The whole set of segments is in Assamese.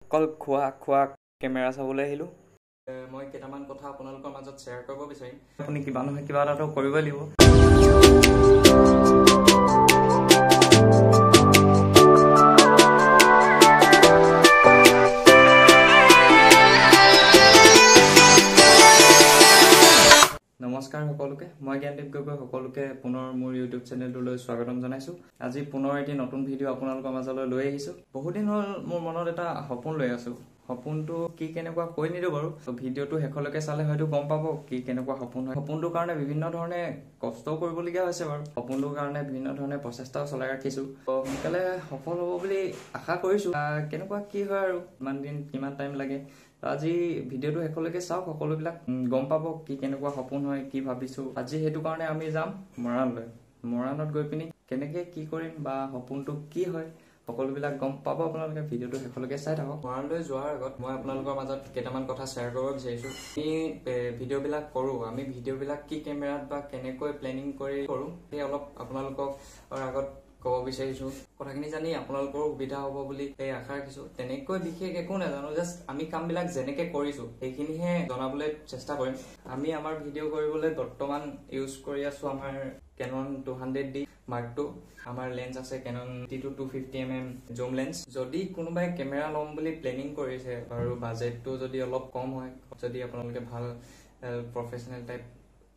অকল খোৱা কেমেৰা চাবলৈ আহিলোঁ। মই কেইটামান কথা আপোনালোকৰ মাজত শ্বেয়াৰ কৰিব বিচাৰিম। আপুনি কিবা নহয় কিবা এটাতো কৰিবই লাগিব। নমস্কাৰ সকলোকে, মই জ্ঞানদীপ গগৈ সকলোকে পুনৰ মোৰ ইউটিউব চেনেলটোলৈ স্বাগতম জনাইছোঁ। আজি পুনৰ এটি নতুন ভিডিঅ' আপোনালোকৰ মাজলৈ লৈ আহিছোঁ। বহুদিন হ'ল মোৰ মনত এটা সপোন লৈ আছোঁ। সপোনটো কি কেনেকুৱা কৈ নিদিওঁ বাৰু, ভিডিঅ'টো শেষলৈকে চালে হয়তো গম পাব কি কেনেকুৱা সপোন হয়। সপোনটোৰ কাৰণে বিভিন্ন ধৰণে কষ্টও কৰিবলগীয়া হৈছে বাৰু। সপোনটোৰ কাৰণে বিভিন্ন ধৰণে প্ৰচেষ্টাও চলাই ৰাখিছোঁ। সোনকালে সফল হ'ব বুলি আশা কৰিছোঁ। কেনেকুৱা কি হয় আৰু ইমান দিন কিমান টাইম লাগে। আজি ভিডিঅ'টো শেষলৈকে চাওক, সকলোবিলাক গম পাব কি কেনেকুৱা সপোন হয়, কি ভাবিছোঁ। আজি সেইটো কাৰণে আমি যাম মৰাণলৈ। মৰাণত গৈ পিনি কেনেকে কি কৰিম বা সপোনটো কি হয় সকলোবিলাক গম পাব আপোনালোকে। ভিডিঅ'টো শেষলৈকে চাই থাকক। মৰাণলৈ যোৱাৰ আগত মই আপোনালোকৰ মাজত কেইটামান কথা শ্বেয়াৰ কৰিব বিচাৰিছোঁ। আমি ভিডিঅ'বিলাক কৰোঁ, আমি ভিডিঅ'বিলাক কি কেমেৰাত বা কেনেকৈ প্লেনিং কৰি কৰোঁ সেই অলপ আপোনালোকক আগত ক'ব বিচাৰিছোঁ। কথাখিনি জানি আপোনালোকৰো সুবিধা হ'ব বুলি আশা ৰাখিছোঁ। তেনেকৈ বিশেষ একো নাজানো, জাষ্ট আমি কামবিলাক যেনেকে কৰিছোঁ সেইখিনিহে জনাবলৈ চেষ্টা কৰিম। আমি আমাৰ ভিডিঅ' কৰিবলৈ বৰ্তমান ইউজ কৰি আছোঁ আমাৰ কেনন 200D Mark II। আমাৰ লেন্স আছে কেনন T250mm জুম লেন্স। যদি কোনোবাই কেমেৰা ল'ম বুলি প্লেনিং কৰিছে আৰু বাজেটটো যদি অলপ কম হয়, যদি আপোনালোকে ভাল প্ৰফেচনেল টাইপ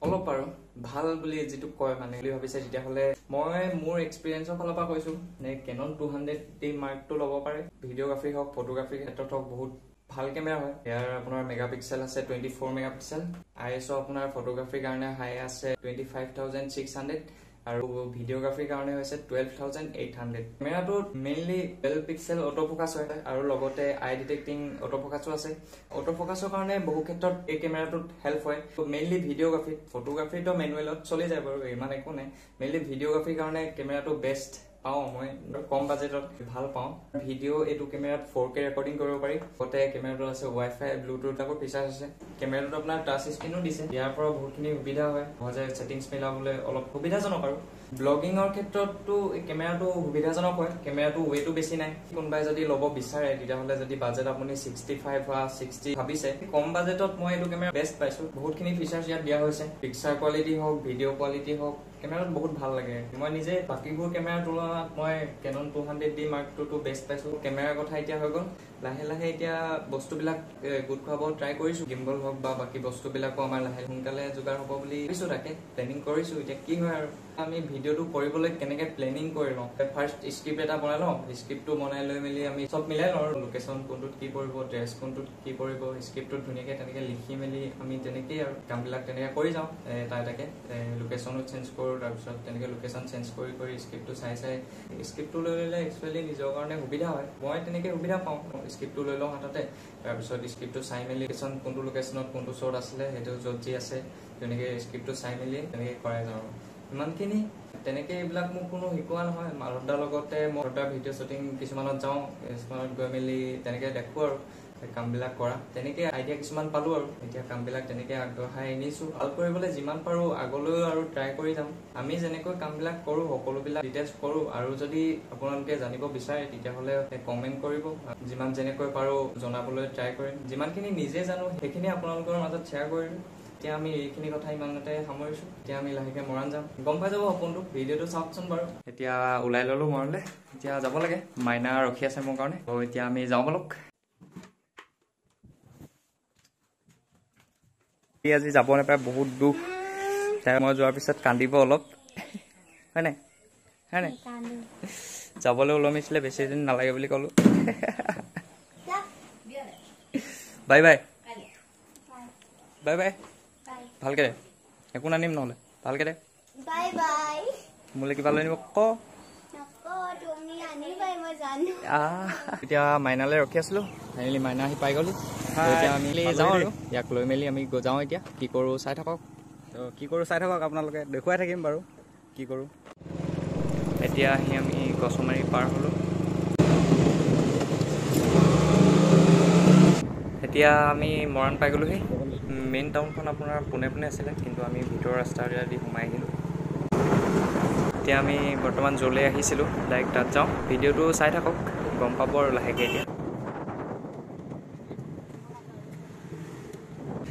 অলপ আৰু ভাল বুলি যিটো কয় মানে বুলি ভাবিছে, তেতিয়াহ'লে মই মোৰ এক্সপিৰিয়েঞ্চৰ ফালৰ পৰা কৈছোঁ কেনন 200D Mark II ল'ব পাৰে। ভিডিঅ'গ্ৰাফী হওক, ফটোগ্ৰাফীৰ ক্ষেত্ৰত হওক বহুত ভাল কেমেৰা হয়। ইয়াৰ আপোনাৰ মেগাপিক্সেল আছে 24 মেগাপিক্সেল। ISO আপোনাৰ ফটোগ্ৰাফীৰ কাৰণে হাই আছে 25,600 আৰু ভিডিঅ'গ্ৰাফীৰ কাৰণে হৈছে 12,800। কেমেৰাটোত মেইনলি 12 পিক্সেল অটোফোকাছ হয় আৰু লগতে আই ডিটেক্টিং অটোফোকাছো আছে। অটোফোকাছৰ কাৰণে বহু ক্ষেত্ৰত এই কেমেৰাটোত হেল্প হয়। মেইনলি ভিডিঅ'গ্ৰাফী, ফটোগ্ৰাফীটো মেনুৱেলত চলি যায় বাৰু, ইমান একো নাই। মেইনলি ভিডিঅ'গ্ৰাফীৰ কাৰণে কেমেৰাটো বেষ্ট পাওঁ মই, কম বাজেটত ভাল পাওঁ। ভিডিঅ' এইটো কেমেৰাত 4K ৰেকৰ্ডিং কৰিব পাৰি। লগতে কেমেৰাটো আছে ৱাইফাই, ব্লুটুথ আকৌ ফিচাৰ্ছ আছে। কেমেৰাটোত আপোনাৰ টাচ স্ক্ৰীনো দিছে, ইয়াৰ পৰা বহুতখিনি সুবিধা হয়। সহজে ছেটিংছ মিলাবলৈ অলপ সুবিধাজনক আৰু। ব্লগিঙৰ ক্ষেত্ৰতো এই কেমেৰাটো সুবিধাজনক হয়। কেমেৰাটো ৱেটো বেছি নাই। কোনোবাই যদি ল'ব বিচাৰে তেতিয়াহ'লে যদি বাজেট আপুনি 65 বা 60 ভাবিছে, কম বাজেটত মই এইটো কেমেৰা বেষ্ট পাইছোঁ। বহুতখিনি ফিচাৰ্ছ ইয়াত দিয়া হৈছে। পিকচাৰ কোৱালিটি হওক, ভিডিঅ' কোৱালিটি হওক, কেমেৰাত বহুত ভাল লাগে। মই নিজে বাকীবোৰ কেমেৰাৰ তুলনাত মই কেনন 200D Mark II বেষ্ট পাইছোঁ। কেমেৰাৰ কথা এতিয়া হৈ গ'ল। লাহে লাহে এতিয়া বস্তুবিলাক গোট খুৱাব ট্ৰাই কৰিছোঁ। গিম্বল হওক বা বাকী বস্তুবিলাকো আমাৰ লাহে সোনকালে যোগাৰ হ'ব বুলি ভাবিছোঁ। তাকে প্লেনিং কৰিছোঁ, এতিয়া কি হয় আৰু। আমি ভিডিঅ'টো কৰিবলৈ কেনেকে প্লেনিং কৰি লওঁ, ফাৰ্ষ্ট স্ক্ৰিপ্ট এটা বনাই লওঁ। স্ক্ৰিপ্টটো বনাই লৈ মেলি আমি চব মিলাই লওঁ আৰু লোকেশ্যন কোনটোত কি পৰিব, ড্ৰেছ কোনটোত কি পৰিব, স্ক্ৰিপ্টটোত ধুনীয়াকৈ তেনেকৈ লিখি মেলি আমি তেনেকেই আৰু কামবিলাক তেনেকৈ কৰি যাওঁ। তাকে লোকেশ্যনো চেঞ্জ কৰোঁ, তাৰপিছত তেনেকৈ লোকেশ্যন চেঞ্জ কৰি কৰি স্ক্ৰিপ্টটো চাই স্ক্ৰিপ্টটো লৈ ল'লে একচুৱেলি নিজৰ কাৰণে সুবিধা হয়। মই তেনেকৈ সুবিধা পাওঁ। স্ক্ৰিপ্টটো লৈ লওঁ হাততে, তাৰপিছত স্ক্ৰিপ্টটো চাই মেলি কোনটো লোকেশ্যনত কোনটো শ্বট আছিলে সেইটো য'ত যি আছে তেনেকৈ স্ক্ৰিপ্টটো চাই মেলি তেনেকৈ কৰাই যাওঁ। ইমানখিনি তেনেকৈ এইবিলাক মোক কোনো শিকোৱা নহয়। মাধৱদাৰ লগতে মই মাধৱদাৰ ভিডিঅ' শ্বুটিং কিছুমানত যাওঁ, কিছুমানত গৈ মেলি তেনেকৈ দেখোঁ আৰু কামবিলাক কৰা। তেনেকৈ আইডিয়া কিছুমান পালোঁ আৰু এতিয়া কামবিলাক তেনেকৈ আগবঢ়াই নিছোঁ। ভাল কৰিবলৈ যিমান পাৰোঁ আগলৈও আৰু ট্ৰাই কৰি যাম। আমি যেনেকৈ কামবিলাক কৰোঁ সকলোবিলাক ডিটেইলছ কৰোঁ, আৰু যদি আপোনালোকে জানিব বিচাৰে তেতিয়াহ'লে কমেণ্ট কৰিব। যিমান যেনেকৈ পাৰোঁ জনাবলৈ ট্ৰাই কৰিম। যিমানখিনি নিজে জানো সেইখিনি আপোনালোকৰ মাজত শ্বেয়াৰ কৰিম। এতিয়া আমি এইখিনি কথা ইমানতে সামৰিছোঁ। এতিয়া আমি লাহেকৈ মৰাণ যাম, গম পাই যাব সপোনটো। ভিডিঅ'টো চাওকচোন বাৰু। এতিয়া ওলাই ল'লোঁ মৰাণলৈ, এতিয়া যাব লাগে। মাইনা ৰখি আছে মোৰ কাৰণে, ত' এতিয়া আমি যাওঁ বলক। আজি যাব নাপায়, বহুত দুখ। মই যোৱাৰ পিছত কান্দিব অলপ, হয় নাই? হয় নাই? যাবলৈ ওলমিছিলে, বেছি দিন নালাগে বুলি ক'লোঁ। Bye bye bye bye. ভালকে দে, একো নানিম নহ'লে, ভালকে দে। Bye bye. মোলৈ কিবা লৈ আনিব ক। এতিয়া মাইনালৈ ৰখি আছিলোঁ, ফাইনেলি মাইনা আহি পাই গ'লি। এতিয়া আমি যাওঁ আৰু ইয়াক লৈ মেলি আমি যাওঁ। এতিয়া কি কৰোঁ চাই থাকক। কি কৰোঁ চাই থাকক, আপোনালোকে দেখুৱাই থাকিম বাৰু কি কৰোঁ। এতিয়া আহি আমি গছমাৰি পাৰ হ'লোঁ। এতিয়া আমি মৰাণ পাই গ'লোহি। মেইন টাউনখন আপোনাৰ পোনে পোনে আছিলে, কিন্তু আমি ভিতৰৰ ৰাস্তাৰেদি সোমাই আহিলোঁ। এতিয়া আমি বৰ্তমান য'লৈ আহিছিলোঁ ডাইৰেক্ট তাত যাওঁ। ভিডিঅ'টো চাই থাকক, গম পাব আৰু লাহেকৈ। এতিয়া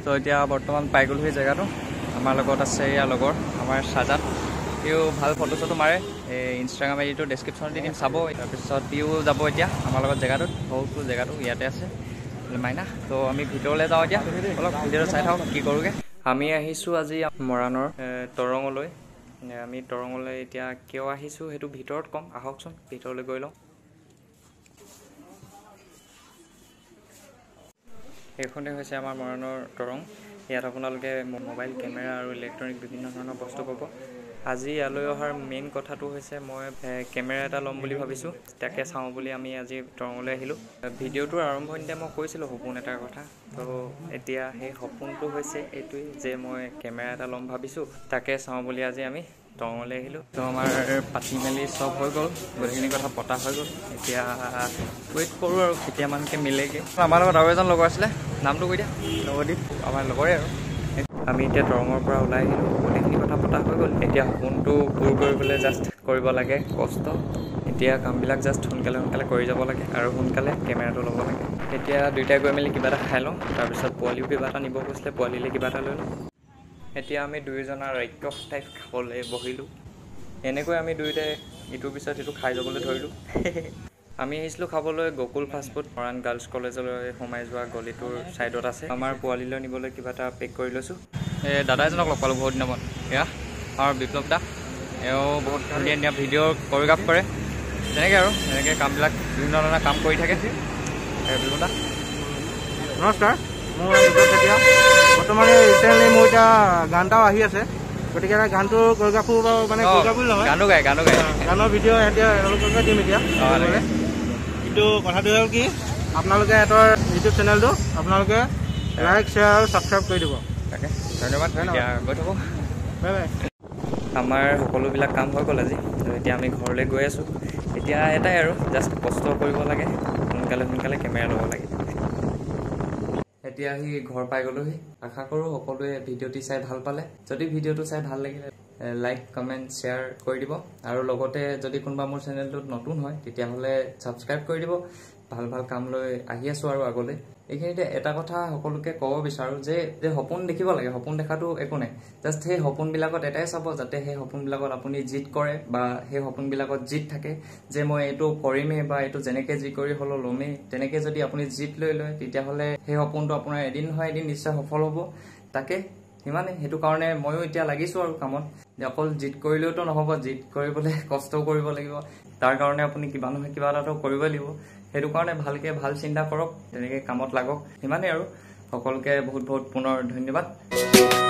তো এতিয়া বৰ্তমান পাই গ'লো সেই জেগাটো আমাৰ লগত আছে ইয়াৰ লগৰ আমাৰ সাজাত সিও ভাল ফটো চটো মাৰে ইনষ্টাগ্ৰাম আইডিটো ডেছক্ৰিপশ্যনত দি দিম চাব তাৰপিছত সিও যাব এতিয়া আমাৰ লগত জেগাটোত বহুতো জেগাটো ইয়াতে আছে মাইনা তো আমি ভিতৰলৈ যাওঁ এতিয়া অলপ ভিডিঅ'টো চাই থাকক কি কৰোঁগৈ আমি আহিছোঁ আজি মৰাণৰ তৰঙলৈ আমি তৰঙলৈ এতিয়া কিয় আহিছোঁ সেইটো ভিতৰত ক'ম আহকচোন ভিতৰলৈ গৈ লওঁ এইখনে হৈছে আমাৰ মৰাণৰ তৰং ইয়াত আপোনালোকে মোবাইল কেমেৰা আৰু ইলেক্ট্ৰনিক বিভিন্ন ধৰণৰ বস্তু পাব আজি ইয়ালৈ অহাৰ মেইন কথাটো হৈছে মই কেমেৰা এটা ল'ম বুলি ভাবিছোঁ তাকে চাওঁ বুলি আমি আজি তৰঙলৈ আহিলোঁ ভিডিঅ'টোৰ আৰম্ভণিতে মই কৈছিলোঁ সপোন এটাৰ কথা তো এতিয়া সেই সপোনটো হৈছে এইটোৱেই যে মই কেমেৰা এটা ল'ম ভাবিছোঁ তাকে চাওঁ বুলি আজি আমি তৰঙলৈ আহিলোঁ তো আমাৰ পাতি মেলি চব হৈ গ'ল গোটেইখিনি কথা পতা হৈ গ'ল এতিয়া ৱেইট কৰোঁ আৰু কেতিয়ামানকৈ মিলেগৈ আমাৰ লগত আৰু এজন লগৰ আছিলে নামটো কৈ দিয়া নৱদ্বীপ আমাৰ লগৰে আৰু আমি এতিয়া তৰঙৰ পৰা ওলাই আহিলোঁ গোটেইখিনি কথা পতা হৈ গ'ল এতিয়া সপোনটো পূৰ কৰিবলৈ জাষ্ট কৰিব লাগে কষ্ট এতিয়া কামবিলাক জাষ্ট সোনকালে কৰি যাব লাগে আৰু সোনকালে কেমেৰাটো ল'ব লাগে এতিয়া দুইটাই গৈ মেলি কিবা এটা খাই লওঁ তাৰপিছত পোৱালিও কিবা এটা নিব কৈছিলে পোৱালিলৈ কিবা এটা লৈ লওঁ এতিয়া আমি দুয়োজনৰ ৰাক্ষস টাইপ খাবলৈ বহিলোঁ এনেকৈ আমি দুয়োটাই ইটোৰ পিছত সিটো খাই যাবলৈ ধৰিলোঁ আমি আহিছিলোঁ খাবলৈ গকুল ফাষ্টফুড মৰাণ গাৰ্লছ কলেজলৈ সোমাই যোৱা গলিটোৰ ছাইডত আছে আমাৰ পোৱালিলৈ নিবলৈ কিবা এটা পেক কৰি লৈছোঁ দাদা এজনক লগ পালোঁ বহুত দিনৰ মূৰত এয়া আমাৰ বিপ্লৱ দা এওঁ বহুত ধুনীয়া ধুনীয়া ভিডিঅ' কৰিঅ'গ্ৰাফ কৰে তেনেকৈ আৰু এনেকৈ কামবিলাক বিভিন্ন ধৰণৰ কাম কৰি থাকে বিপ্লৱ দা নমস্কাৰ মোৰ এতিয়া বৰ্তমান ৰিচেণ্টলি মোৰ এতিয়া গান এটাও আহি আছে গতিকে গানটো কৰিঅ'গ্ৰাফো মানে কৰিঅ'গ্ৰাফী নহয় গানো গায় গানৰ ভিডিঅ' এতিয়া এওঁলোককে দিম এতিয়া কিন্তু কথাটো হ'ল কি আপোনালোকে সিহঁতৰ ইউটিউব চেনেলটো আপোনালোকে লাইক শ্বেয়াৰ আৰু ছাবস্ক্ৰাইব কৰি দিব তাকে ধন্যবাদ গৈ থাকোঁ বাই বাই আমাৰ সকলোবিলাক কাম হৈ গ'ল আজি তো এতিয়া আমি ঘৰলৈ গৈ আছোঁ এতিয়া এটাই আৰু জাষ্ট কষ্ট কৰিব লাগে সোনকালে কেমেৰা ল'ব লাগে এতিয়া আহি ঘৰ পাই গ'লোহি আশা কৰোঁ সকলোৱে ভিডিঅ'টি চাই ভাল পালে যদি ভিডিঅ'টো চাই ভাল লাগিলে লাইক কমেণ্ট শ্বেয়াৰ কৰি দিব আৰু লগতে যদি কোনোবা মোৰ চেনেলটোত নতুন হয় তেতিয়াহ'লে ছাবস্ক্ৰাইব কৰি দিব ভাল কাম লৈ আহি আছোঁ আৰু আগলৈ এইখিনিতে এটা কথা সকলোকে ক'ব বিচাৰোঁ যে সপোন দেখিব লাগে সপোন দেখাটো একো নাই জাষ্ট সেই সপোনবিলাকত এটাই চাব যাতে সেই সপোনবিলাকত আপুনি জিত কৰে বা সেই সপোনবিলাকত জিত থাকে যে মই এইটো কৰিমেই বা এইটো যেনেকৈ যি কৰি হ'লেও ল'মেই তেনেকৈ যদি আপুনি জিত লৈ লয় তেতিয়াহ'লে সেই সপোনটো আপোনাৰ এদিন নহয় এদিন নিশ্চয় সফল হ'ব তাকে সিমানে সেইটো কাৰণে ময়ো এতিয়া লাগিছোঁ আৰু কামত যে অকল জিত কৰিলেওতো নহ'ব জিত কৰিবলৈ কষ্টও কৰিব লাগিব তাৰ কাৰণে আপুনি কিবা নহয় কিবা এটাতো কৰিবই লাগিব সেইটো কাৰণে ভালকৈ ভাল চিন্তা কৰক তেনেকৈ কামত লাগক সিমানেই আৰু সকলোকে বহুত পুনৰ ধন্যবাদ